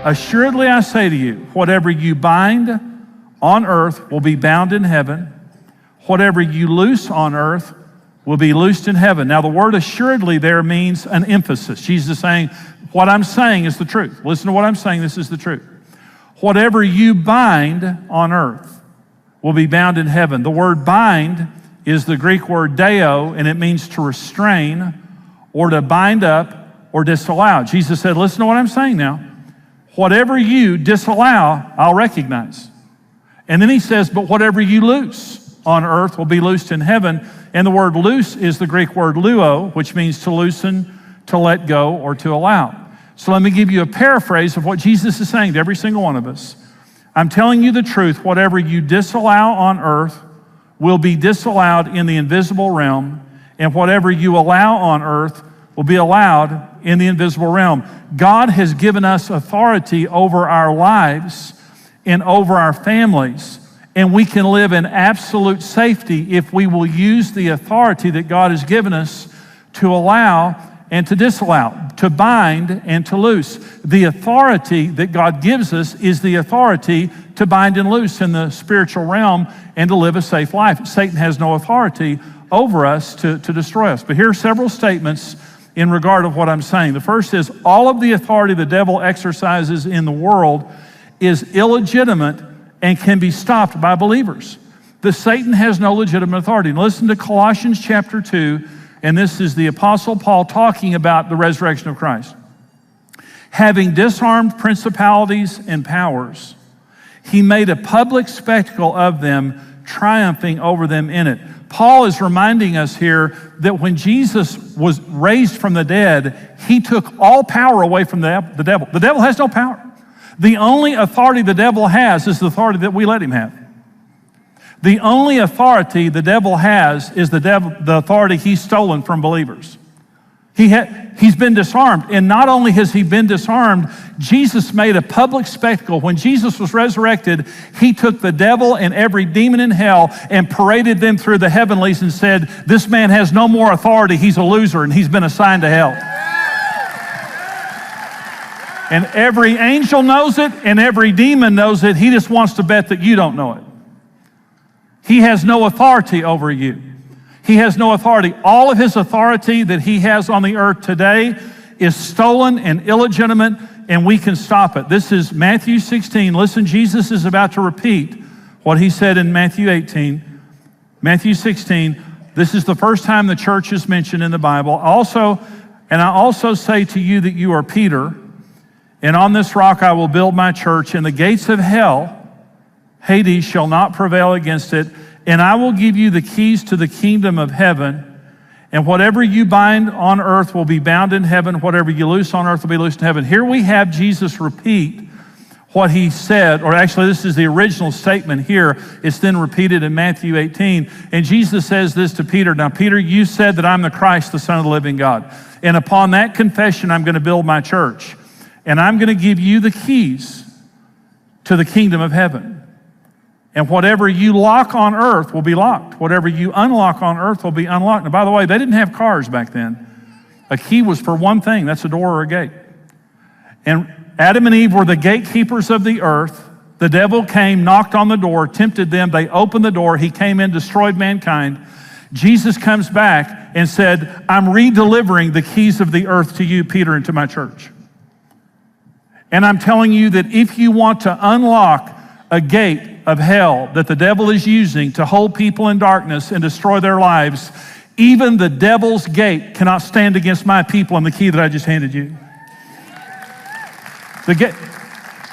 Assuredly I say to you, whatever you bind on earth will be bound in heaven. Whatever you loose on earth will be loosed in heaven. Now the word assuredly there means an emphasis. Jesus is saying, what I'm saying is the truth. Listen to what I'm saying, this is the truth. Whatever you bind on earth will be bound in heaven. The word bind is the Greek word deo, and it means to restrain or to bind up or disallow. Jesus said, listen to what I'm saying now. Whatever you disallow, I'll recognize. And then he says, but whatever you loose on earth will be loosed in heaven. And the word loose is the Greek word luo, which means to loosen, to let go, or to allow. So let me give you a paraphrase of what Jesus is saying to every single one of us. I'm telling you the truth. Whatever you disallow on earth will be disallowed in the invisible realm, and whatever you allow on earth will be allowed in the invisible realm. God has given us authority over our lives and over our families, and we can live in absolute safety if we will use the authority that God has given us to allow and to disallow, to bind and to loose. The authority that God gives us is the authority to bind and loose in the spiritual realm and to live a safe life. Satan has no authority over us to destroy us. But here are several statements in regard of what I'm saying. The first is, all of the authority the devil exercises in the world is illegitimate and can be stopped by believers. Satan has no legitimate authority. And listen to Colossians chapter 2, and this is the Apostle Paul talking about the resurrection of Christ. Having disarmed principalities and powers, he made a public spectacle of them, triumphing over them in it. Paul is reminding us here that when Jesus was raised from the dead, he took all power away from the devil. The devil has no power. The only authority the devil has is the authority that we let him have. The only authority the devil has is the authority he's stolen from believers. He's been disarmed. And not only has he been disarmed, Jesus made a public spectacle. When Jesus was resurrected, he took the devil and every demon in hell and paraded them through the heavenlies and said, this man has no more authority. He's a loser and he's been assigned to hell. And every angel knows it and every demon knows it. He just wants to bet that you don't know it. He has no authority over you. He has no authority. All of his authority that he has on the earth today is stolen and illegitimate, and we can stop it. This is Matthew 16. Listen, Jesus is about to repeat what he said in Matthew 18. Matthew 16, this is the first time the church is mentioned in the Bible. I also say to you that you are Peter, and on this rock I will build my church, and the gates of hell, Hades, shall not prevail against it. And I will give you the keys to the kingdom of heaven. And whatever you bind on earth will be bound in heaven. Whatever you loose on earth will be loosed in heaven. Here we have Jesus repeat what he said, or actually this is the original statement here. It's then repeated in Matthew 18. And Jesus says this to Peter. Now, Peter, you said that I'm the Christ, the Son of the living God. And upon that confession, I'm going to build my church. And I'm going to give you the keys to the kingdom of heaven. And whatever you lock on earth will be locked. Whatever you unlock on earth will be unlocked. And by the way, they didn't have cars back then. A key was for one thing. That's a door or a gate. And Adam and Eve were the gatekeepers of the earth. The devil came, knocked on the door, tempted them. They opened the door. He came in, destroyed mankind. Jesus comes back and said, I'm redelivering the keys of the earth to you, Peter, and to my church. And I'm telling you that if you want to unlock a gate of hell that the devil is using to hold people in darkness and destroy their lives, even the devil's gate cannot stand against my people and the key that I just handed you.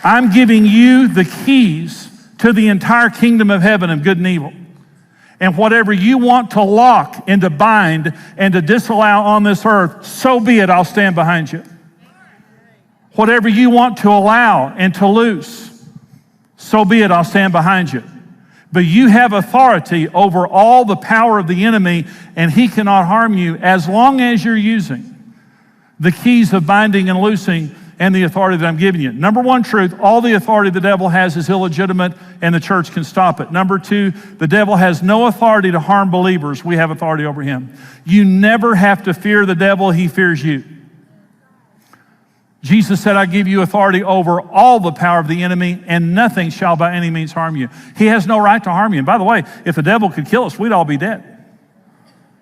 I'm giving you the keys to the entire kingdom of heaven of good and evil. And whatever you want to lock and to bind and to disallow on this earth, so be it, I'll stand behind you. Whatever you want to allow and to loose, so be it, I'll stand behind you. But you have authority over all the power of the enemy, and he cannot harm you as long as you're using the keys of binding and loosing and the authority that I'm giving you. Number one truth, all the authority the devil has is illegitimate, and the church can stop it. Number two, the devil has no authority to harm believers. We have authority over him. You never have to fear the devil, he fears you. Jesus said, I give you authority over all the power of the enemy, and nothing shall by any means harm you. He has no right to harm you. And by the way, if the devil could kill us, we'd all be dead.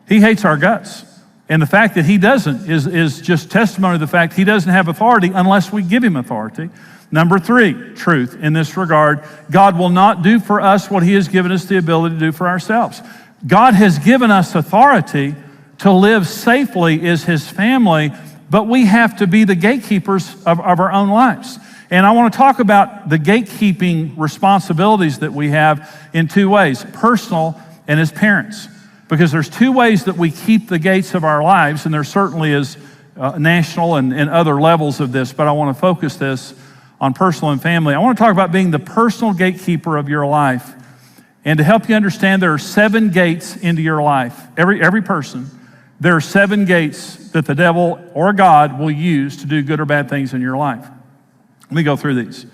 He hates our guts. And the fact that he doesn't is just testimony to the fact he doesn't have authority unless we give him authority. Number 3, truth in this regard, God will not do for us what he has given us the ability to do for ourselves. God has given us authority to live safely as his family, but we have to be the gatekeepers of our own lives. And I want to talk about the gatekeeping responsibilities that we have in 2 ways, personal and as parents. Because there's 2 ways that we keep the gates of our lives, and there certainly is national and other levels of this, but I want to focus this on personal and family. I want to talk about being the personal gatekeeper of your life. And to help you understand, there are 7 gates into your life. Every person, there are 7 gates that the devil or God will use to do good or bad things in your life. Let me go through these.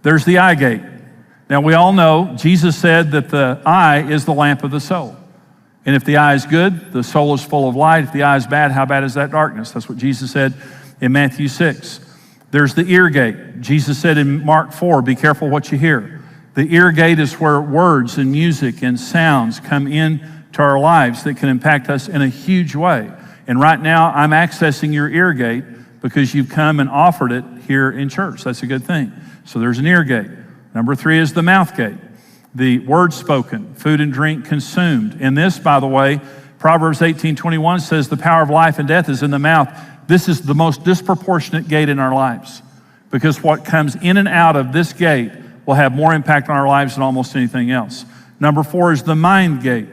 There's the eye gate. Now, we all know Jesus said that the eye is the lamp of the soul. And if the eye is good, the soul is full of light. If the eye is bad, how bad is that darkness? That's what Jesus said in Matthew 6. There's the ear gate. Jesus said in Mark 4, be careful what you hear. The ear gate is where words and music and sounds come in to our lives that can impact us in a huge way. And right now, I'm accessing your ear gate because you've come and offered it here in church. That's a good thing. So there's an ear gate. Number 3 is the mouth gate. The word spoken, food and drink consumed. And this, by the way, Proverbs 18:21 says the power of life and death is in the mouth. This is the most disproportionate gate in our lives because what comes in and out of this gate will have more impact on our lives than almost anything else. Number 4 is the mind gate.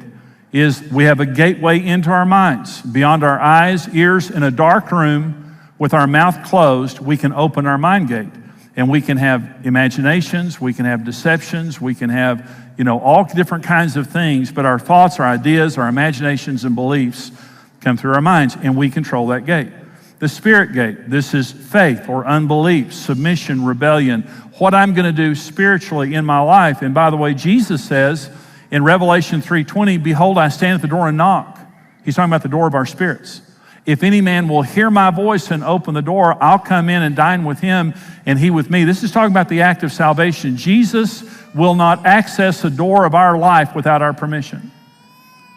We have a gateway into our minds. Beyond our eyes, ears, in a dark room with our mouth closed, we can open our mind gate. And we can have imaginations, we can have deceptions, we can have, all different kinds of things, but our thoughts, our ideas, our imaginations and beliefs come through our minds, and we control that gate. The spirit gate, this is faith or unbelief, submission, rebellion, what I'm going to do spiritually in my life. And by the way, Jesus says in Revelation 3:20, behold, I stand at the door and knock. He's talking about the door of our spirits. If any man will hear my voice and open the door, I'll come in and dine with him and he with me. This is talking about the act of salvation. Jesus will not access the door of our life without our permission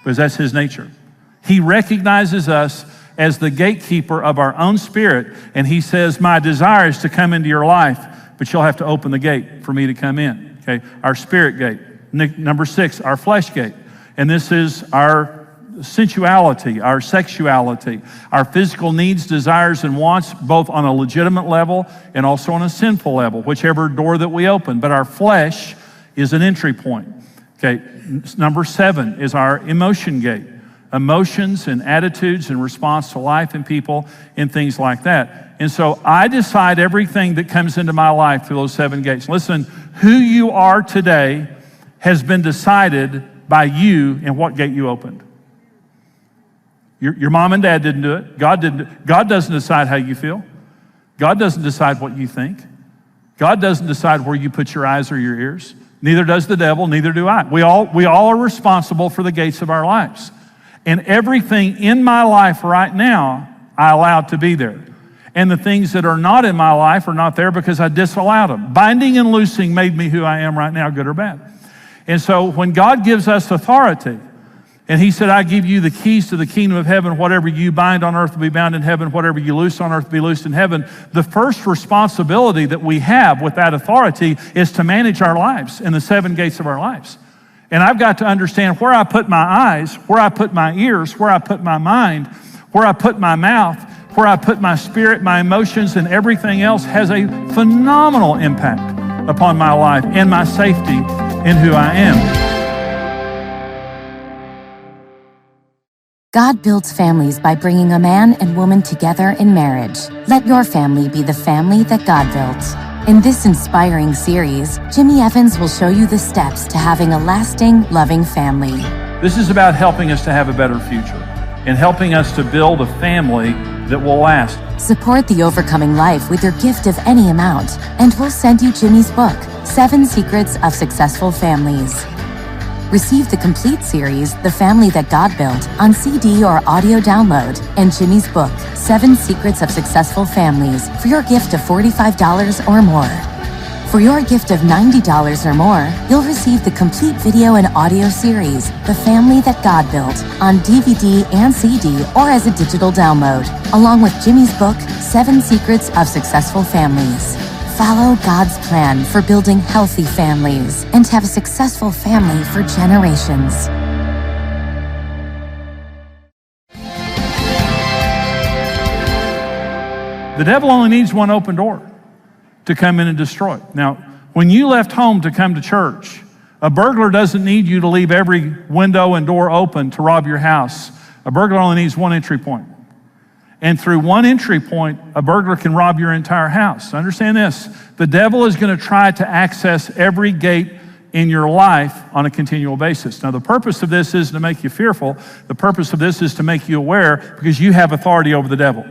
because that's his nature. He recognizes us as the gatekeeper of our own spirit, and he says, my desire is to come into your life, but you'll have to open the gate for me to come in. Okay, our spirit gate. Number 6, our flesh gate. And this is our sensuality, our sexuality, our physical needs, desires, and wants, both on a legitimate level and also on a sinful level, whichever door that we open. But our flesh is an entry point. Okay, number 7 is our emotion gate. Emotions and attitudes in response to life and people and things like that. And so I decide everything that comes into my life through those 7 gates. Listen, who you are today has been decided by you and what gate you opened. Your mom and dad didn't do it. God didn't. God doesn't decide how you feel. God doesn't decide what you think. God doesn't decide where you put your eyes or your ears. Neither does the devil, neither do I. We all are responsible for the gates of our lives. And everything in my life right now, I allowed to be there. And the things that are not in my life are not there because I disallowed them. Binding and loosing made me who I am right now, good or bad. And so when God gives us authority, and he said, I give you the keys to the kingdom of heaven. Whatever you bind on earth will be bound in heaven. Whatever you loose on earth will be loosed in heaven. The first responsibility that we have with that authority is to manage our lives in the 7 gates of our lives. And I've got to understand where I put my eyes, where I put my ears, where I put my mind, where I put my mouth, where I put my spirit, my emotions, and everything else has a phenomenal impact upon my life and my safety in who I am. God builds families by bringing a man and woman together in marriage. Let your family be the family that God built. In this inspiring series, Jimmy Evans will show you the steps to having a lasting, loving family. This is about helping us to have a better future and helping us to build a family that will last. Support The Overcoming Life with your gift of any amount, and we'll send you Jimmy's book, 7 Secrets of Successful Families. Receive the complete series, The Family That God Built, on CD or audio download, and Jimmy's book, 7 Secrets of Successful Families, for your gift of $45 or more. For your gift of $90 or more, you'll receive the complete video and audio series, The Family That God Built, on DVD and CD or as a digital download, along with Jimmy's book, 7 Secrets of Successful Families. Follow God's plan for building healthy families and have a successful family for generations. The devil only needs one open door to come in and destroy. Now, when you left home to come to church, a burglar doesn't need you to leave every window and door open to rob your house. A burglar only needs one entry point. And through one entry point, a burglar can rob your entire house. Understand this, the devil is going to try to access every gate in your life on a continual basis. Now, the purpose of this is to make you fearful. The purpose of this is to make you aware, because you have authority over the devil.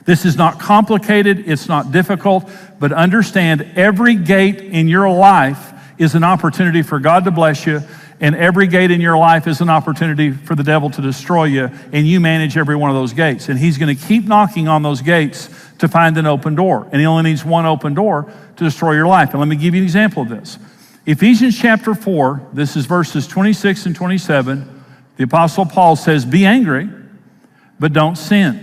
This is not complicated, it's not difficult, but understand every gate in your life is an opportunity for God to bless you, and every gate in your life is an opportunity for the devil to destroy you, and you manage every one of those gates. And he's going to keep knocking on those gates to find an open door, and he only needs one open door to destroy your life. And let me give you an example of this. Ephesians chapter 4, this is verses 26 and 27, the Apostle Paul says, "Be angry, but don't sin.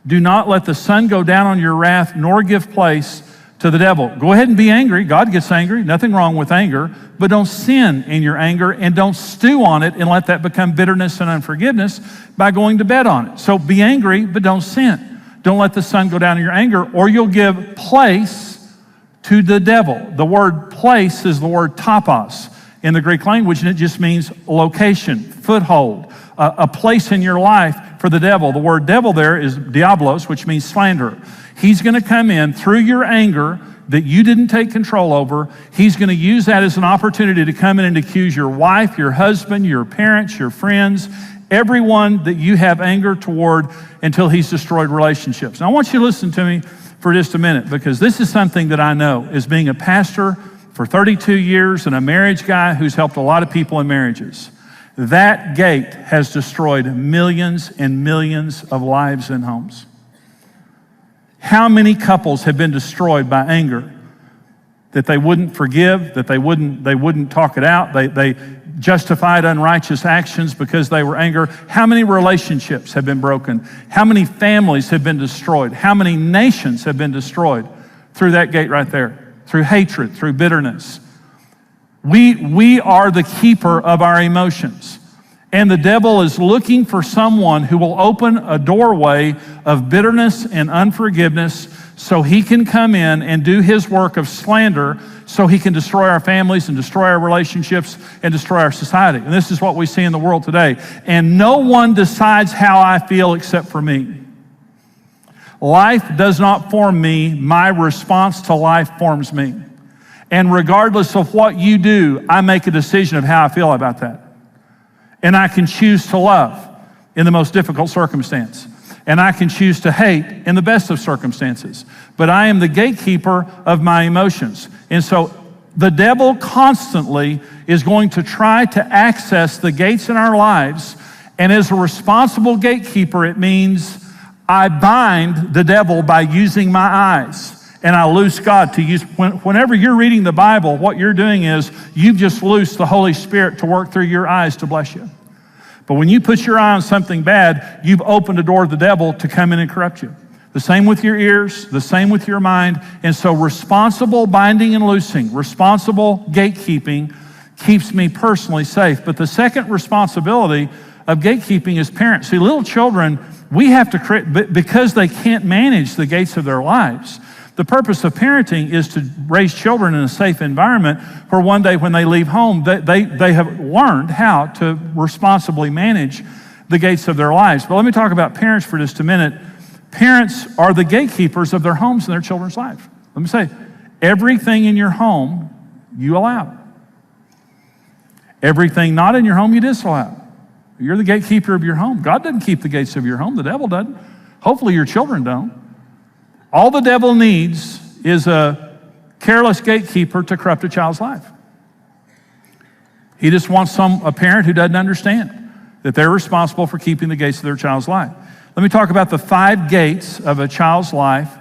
Do not let the sun go down on your wrath, nor give place to the devil." Go ahead and be angry. God gets angry. Nothing wrong with anger. But don't sin in your anger, and don't stew on it and let that become bitterness and unforgiveness by going to bed on it. So be angry, but don't sin. Don't let the sun go down in your anger, or you'll give place to the devil. The word place is the word topos in the Greek language, and it just means location, foothold, a place in your life for the devil. The word devil there is diablos, which means slanderer. He's going to come in through your anger that you didn't take control over. He's going to use that as an opportunity to come in and accuse your wife, your husband, your parents, your friends, everyone that you have anger toward, until he's destroyed relationships. Now, I want you to listen to me for just a minute, because this is something that I know as being a pastor for 32 years and a marriage guy who's helped a lot of people in marriages. That gate has destroyed millions and millions of lives and homes. How many couples have been destroyed by anger? That they wouldn't forgive, that they wouldn't talk it out, they justified unrighteous actions because they were angry. How many relationships have been broken? How many families have been destroyed? How many nations have been destroyed through that gate right there? Through hatred, through bitterness. We are the keeper of our emotions. And the devil is looking for someone who will open a doorway of bitterness and unforgiveness so he can come in and do his work of slander, so he can destroy our families and destroy our relationships and destroy our society. And this is what we see in the world today. And no one decides how I feel except for me. Life does not form me. My response to life forms me. And regardless of what you do, I make a decision of how I feel about that. And I can choose to love in the most difficult circumstance. And I can choose to hate in the best of circumstances. But I am the gatekeeper of my emotions. And so the devil constantly is going to try to access the gates in our lives. And as a responsible gatekeeper, it means I bind the devil by using my eyes. And I loose God to use. Whenever you're reading the Bible, what you're doing is you've just loosed the Holy Spirit to work through your eyes to bless you. But when you put your eye on something bad, you've opened the door to the devil to come in and corrupt you. The same with your ears, the same with your mind. And so responsible binding and loosing, responsible gatekeeping keeps me personally safe. But the second responsibility of gatekeeping is parents. See, little children, we have to create, because they can't manage the gates of their lives. The purpose of parenting is to raise children in a safe environment where one day when they leave home, they have learned how to responsibly manage the gates of their lives. But let me talk about parents for just a minute. Parents are the gatekeepers of their homes and their children's lives. Let me say, everything in your home, you allow. Everything not in your home, you disallow. You're the gatekeeper of your home. God doesn't keep the gates of your home. The devil doesn't. Hopefully your children don't. All the devil needs is a careless gatekeeper to corrupt a child's life. He just wants a parent who doesn't understand that they're responsible for keeping the gates of their child's life. Let me talk about the 5 gates of a child's life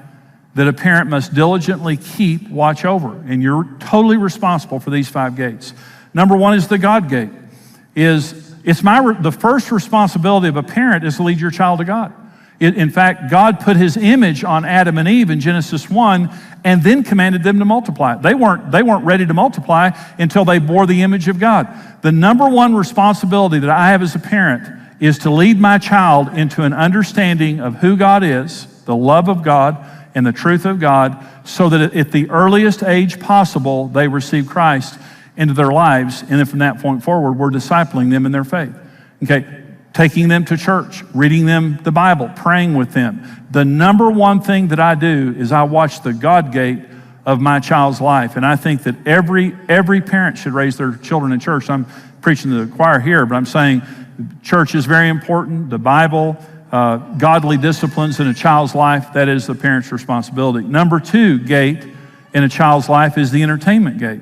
that a parent must diligently keep watch over. And you're totally responsible for these 5 gates. Number 1 is the God gate. The first responsibility of a parent is to lead your child to God. In fact, God put his image on Adam and Eve in Genesis 1 and then commanded them to multiply. They weren't ready to multiply until they bore the image of God. The number 1 responsibility that I have as a parent is to lead my child into an understanding of who God is, the love of God, and the truth of God, so that at the earliest age possible, they receive Christ into their lives. And then from that point forward, we're discipling them in their faith. Okay, taking them to church, reading them the Bible, praying with them. The number 1 thing that I do is I watch the God gate of my child's life. And I think that every parent should raise their children in church. I'm preaching to the choir here, but I'm saying church is very important. The Bible, godly disciplines in a child's life, that is the parent's responsibility. Number 2 gate in a child's life is the entertainment gate.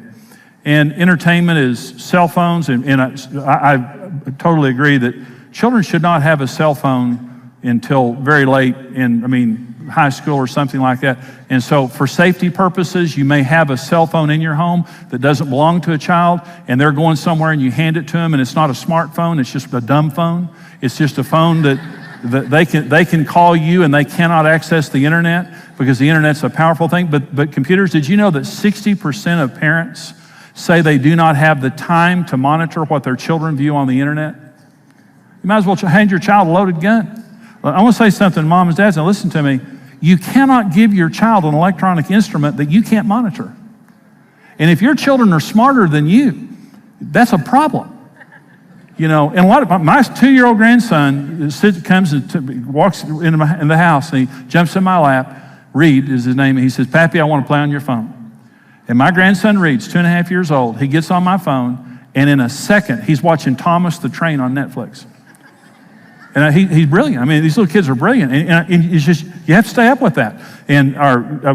And entertainment is cell phones, and I totally agree that children should not have a cell phone until very late in, high school or something like that. And so for safety purposes, you may have a cell phone in your home that doesn't belong to a child, and they're going somewhere and you hand it to them, and it's not a smartphone, it's just a dumb phone. It's just a phone that they can call you and they cannot access the internet because the internet's a powerful thing. But computers, did you know that 60% of parents say they do not have the time to monitor what their children view on the internet? You might as well hand your child a loaded gun. I want to say something, moms and dads, and listen to me. You cannot give your child an electronic instrument that you can't monitor. And if your children are smarter than you, that's a problem. And a lot of my 2-year-old grandson comes and walks in the house, and he jumps in my lap. Reed is his name. And he says, "Pappy, I want to play on your phone." And my grandson Reed's 2.5 years old. He gets on my phone, and in a second, he's watching Thomas the Train on Netflix. And he's brilliant. These little kids are brilliant. And it's just, you have to stay up with that. And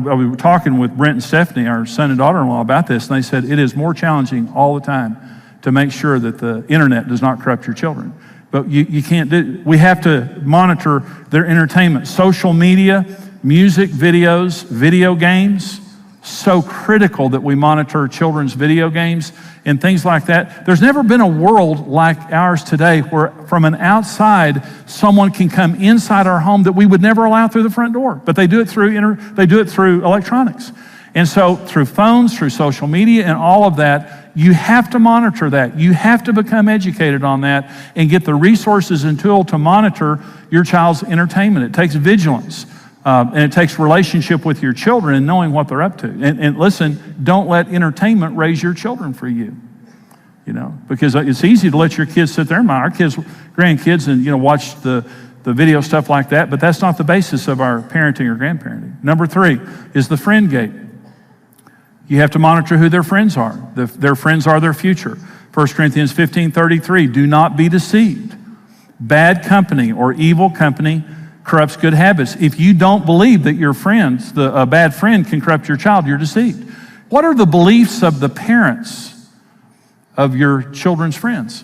we were talking with Brent and Stephanie, our son and daughter-in-law, about this, and they said it is more challenging all the time to make sure that the internet does not corrupt your children. But you can't do, we have to monitor their entertainment. Social media, music, videos, video games, so critical that we monitor children's video games and things like that. There's never been a world like ours today where from an outside, someone can come inside our home that we would never allow through the front door. But they do it through electronics. And so through phones, through social media and all of that, you have to monitor that. You have to become educated on that and get the resources and tool to monitor your child's entertainment. It takes vigilance. And it takes relationship with your children and knowing what they're up to. And listen, don't let entertainment raise your children for you. Because it's easy to let your kids sit there, our kids, grandkids, and watch the video stuff like that, but that's not the basis of our parenting or grandparenting. Number 3 is the friend gate. You have to monitor who their friends are. Their friends are their future. 1 Corinthians 15:33, do not be deceived. Bad company or evil company corrupts good habits. If you don't believe that your friends, a bad friend can corrupt your child, you're deceived. What are the beliefs of the parents of your children's friends?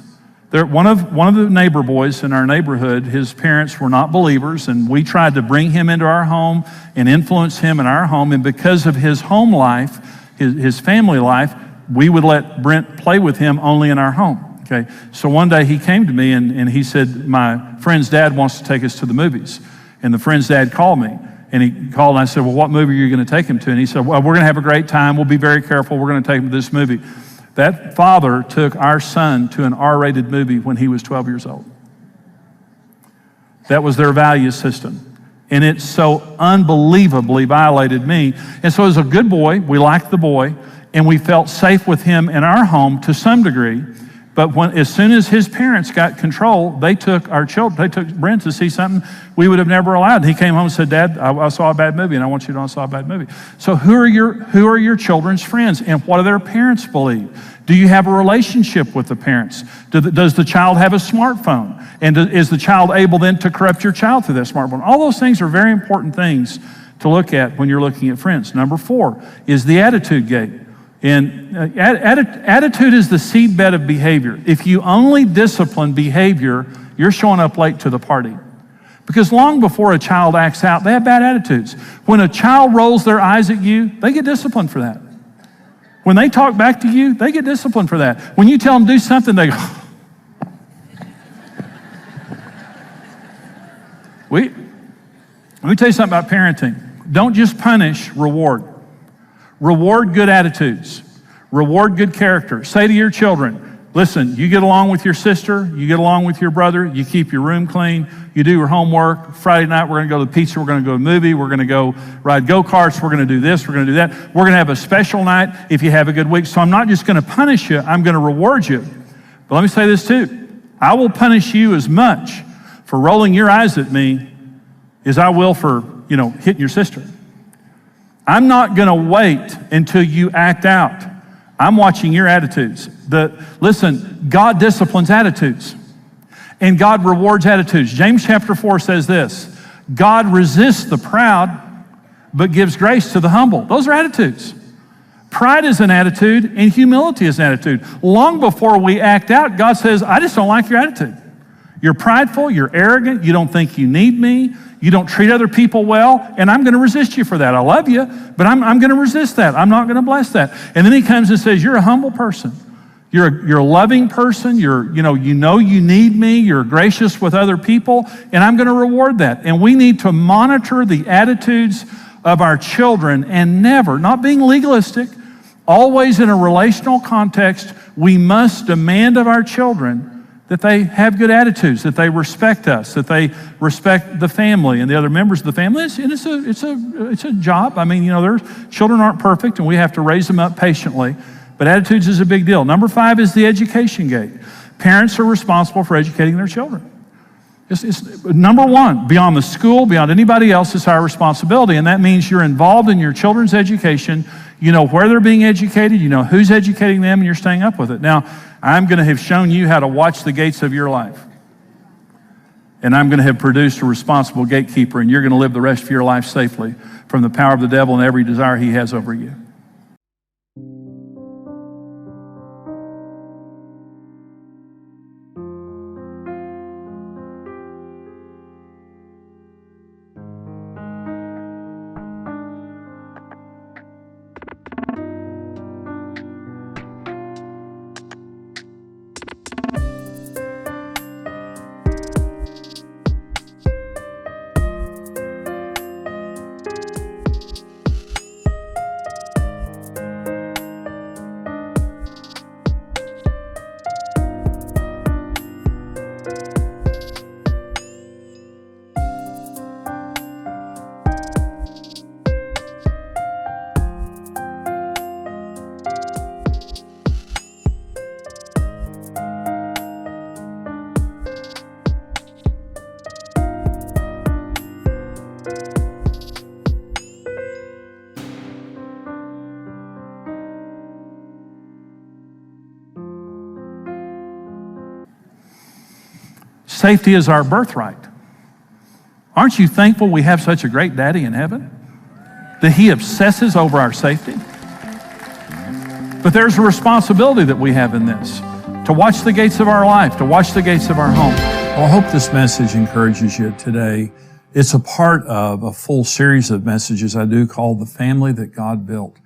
One of the neighbor boys in our neighborhood, his parents were not believers, and we tried to bring him into our home and influence him in our home. And because of his home life, his family life, we would let Brent play with him only in our home. Okay, so one day he came to me and he said, my friend's dad wants to take us to the movies. And the friend's dad called me, and he called and I said, well, what movie are you going to take him to? And he said, well, we're going to have a great time. We'll be very careful. We're going to take him to this movie. That father took our son to an R-rated movie when he was 12 years old. That was their value system. And it so unbelievably violated me. And so as a good boy, we liked the boy, and we felt safe with him in our home to some degree. But as soon as his parents got control, they took Brent to see something we would have never allowed. And he came home and said, Dad, I saw a bad movie, and I want you to know I saw a bad movie. So who are your children's friends, and what do their parents believe? Do you have a relationship with the parents? Does the child have a smartphone? And is the child able then to corrupt your child through that smartphone? All those things are very important things to look at when you're looking at friends. Number 4 is the attitude gate. And attitude is the seedbed of behavior. If you only discipline behavior, you're showing up late to the party. Because long before a child acts out, they have bad attitudes. When a child rolls their eyes at you, they get disciplined for that. When they talk back to you, they get disciplined for that. When you tell them to do something, they go, let me tell you something about parenting. Don't just punish, reward. Reward good attitudes. Reward good character. Say to your children, listen, you get along with your sister, you get along with your brother, you keep your room clean, you do your homework. Friday night, we're going to go to the pizza, we're going to go to a movie, we're going to go ride go-karts, we're going to do this, we're going to do that. We're going to have a special night if you have a good week. So I'm not just going to punish you, I'm going to reward you. But let me say this too. I will punish you as much for rolling your eyes at me as I will for, hitting your sister. I'm not going to wait until you act out. I'm watching your attitudes. Listen, God disciplines attitudes, and God rewards attitudes. James chapter 4 says this, God resists the proud, but gives grace to the humble. Those are attitudes. Pride is an attitude, and humility is an attitude. Long before we act out, God says, I just don't like your attitude. You're prideful, you're arrogant, you don't think you need me, you don't treat other people well, and I'm going to resist you for that. I love you, but I'm going to resist that. I'm not going to bless that. And then he comes and says, you're a humble person. You're a loving person. You need me. You're gracious with other people, and I'm going to reward that. And we need to monitor the attitudes of our children and never, not being legalistic, always in a relational context, we must demand of our children that they have good attitudes, that they respect us, that they respect the family and the other members of the family. It's a job. I mean, their children aren't perfect, and we have to raise them up patiently. But attitudes is a big deal. Number 5 is the education gate. Parents are responsible for educating their children. It's number 1, beyond the school, beyond anybody else, it's our responsibility. And that means you're involved in your children's education. You know where they're being educated. You know who's educating them, and you're staying up with it. Now, I'm going to have shown you how to watch the gates of your life. And I'm going to have produced a responsible gatekeeper, and you're going to live the rest of your life safely from the power of the devil and every desire he has over you. Safety is our birthright. Aren't you thankful we have such a great daddy in heaven? That he obsesses over our safety? But there's a responsibility that we have in this, to watch the gates of our life, to watch the gates of our home. Well, I hope this message encourages you today. It's a part of a full series of messages I do called The Family That God Built.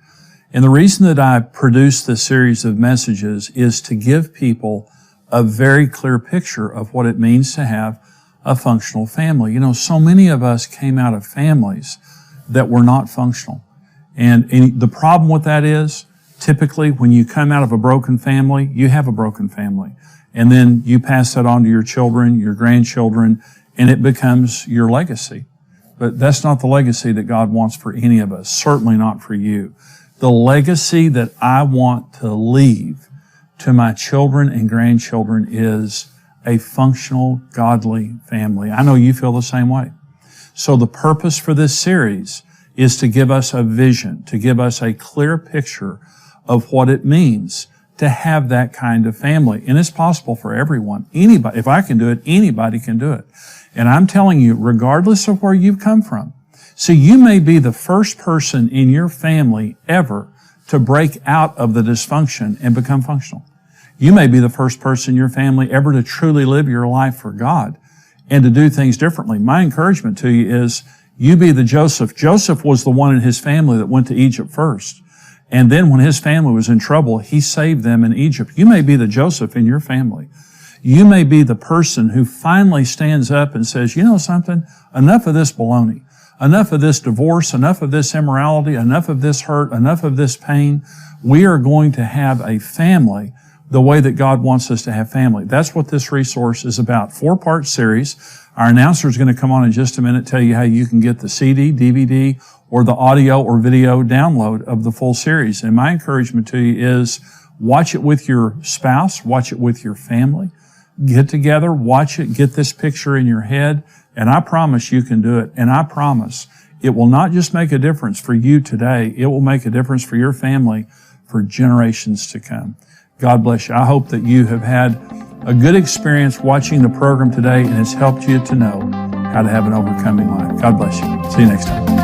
And the reason that I produce this series of messages is to give people a very clear picture of what it means to have a functional family. So many of us came out of families that were not functional. And the problem with that is, typically, when you come out of a broken family, you have a broken family. And then you pass that on to your children, your grandchildren, and it becomes your legacy. But that's not the legacy that God wants for any of us, certainly not for you. The legacy that I want to leave to my children and grandchildren is a functional, godly family. I know you feel the same way. So the purpose for this series is to give us a vision, to give us a clear picture of what it means to have that kind of family. And it's possible for everyone. Anybody, if I can do it, anybody can do it. And I'm telling you, regardless of where you've come from, see, you may be the first person in your family ever to break out of the dysfunction and become functional. You may be the first person in your family ever to truly live your life for God and to do things differently. My encouragement to you is you be the Joseph. Joseph was the one in his family that went to Egypt first. And then when his family was in trouble, he saved them in Egypt. You may be the Joseph in your family. You may be the person who finally stands up and says, you know something? Enough of this baloney. Enough of this divorce. Enough of this immorality. Enough of this hurt. Enough of this pain. We are going to have a family the way that God wants us to have family. That's what this resource is about. 4-part series. Our announcer is going to come on in just a minute, tell you how you can get the CD, DVD, or the audio or video download of the full series. And my encouragement to you is watch it with your spouse, watch it with your family. Get together, watch it, get this picture in your head, and I promise you can do it. And I promise it will not just make a difference for you today, it will make a difference for your family for generations to come. God bless you. I hope that you have had a good experience watching the program today and it's helped you to know how to have an overcoming life. God bless you. See you next time.